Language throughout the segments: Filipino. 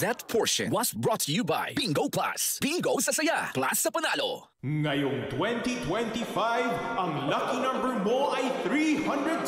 That portion was brought to you by Bingo Plus. Bingo sa saya, plus sa panalo. Ngayong 2025, ang lucky number mo ay 312.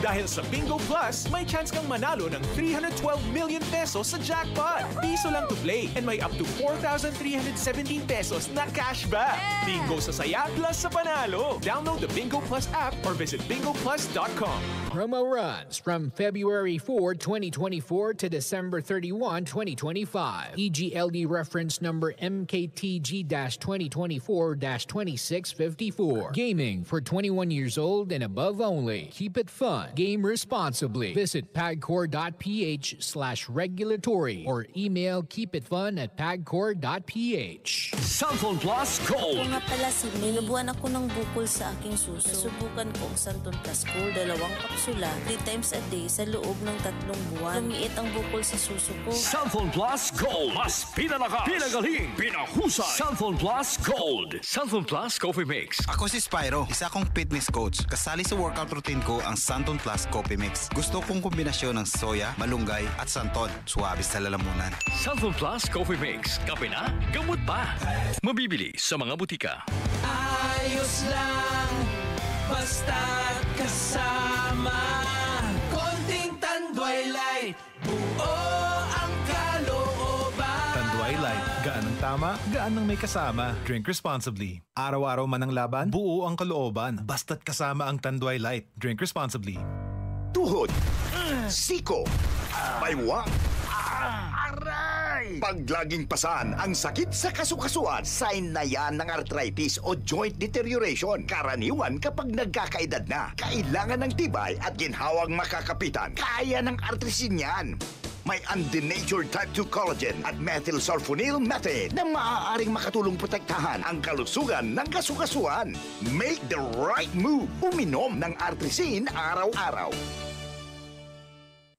Dahil sa Bingo Plus, may chance kang manalo ng 312 million pesos sa jackpot. Piso lang to play and may up to 4,317 pesos na cashback. Bingo sa saya plus sa panalo. Download the Bingo Plus app or visit bingoplus.com. Promo runs from February 4, 2024 to December 31, 2025. EGLD reference number MKTG-2024-2654. Gaming for 21 years old and above only. Keep it fun. Game responsibly. Visit pagcor.ph/regulatory or email keepitfun@pagcor.ph. Cellphone Plus Gold. Kung nga pala si May, nabuhan ako ng bukol sa aking suso. Subukan ko ang Santon Plus Gold, 2 kapsula, 3 times a day sa loob ng 3 buwan. Lumiit ang bukol sa suso ko. Cellphone Plus Gold. Mas pinalakas, pinagaling, pinahusay. Cellphone Plus Gold. Cellphone Plus Coffee Mix. Ako si Spyro, isa kong fitness coach. Kasali sa workout routine ko ang Santon Plus Coffee Mix. Gusto kong kombinasyon ng soya, malunggay at santon. Suwabe sa lalamunan. Cellphone Plus Coffee Mix. Kape na, gamot pa. Mabibili sa mga butika. Ayos lang, basta't kasama. Konting Tanduay Light, buo ang kalooban. Tanduay Light, gaan ang tama, gaan ang may kasama. Drink responsibly. Araw-araw man ang laban, buo ang kalooban. Basta't kasama ang Tanduay Light. Drink responsibly. Tuhod, siko, baywang, aray! Pag laging pasan ang sakit sa kasukasuan, sign na yan ng arthritis o joint deterioration. Karaniwan kapag nagkakaedad na, kailangan ng tibay at ginhawang makakapitan. Kaya ng artrisin yan. May undenatured type 2 collagen at methylsulfonyl methane na maaaring makatulong protektahan ang kalusugan ng kasukasuan. Make the right move. Uminom ng artrisin araw-araw.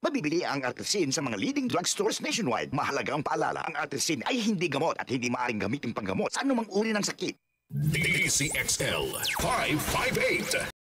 Mabibili ang artrisin sa mga leading drugstores nationwide. Mahalagang paalala, ang artrisin ay hindi gamot at hindi maaaring gamitin panggamot sa anumang uri ng sakit. DCXL 558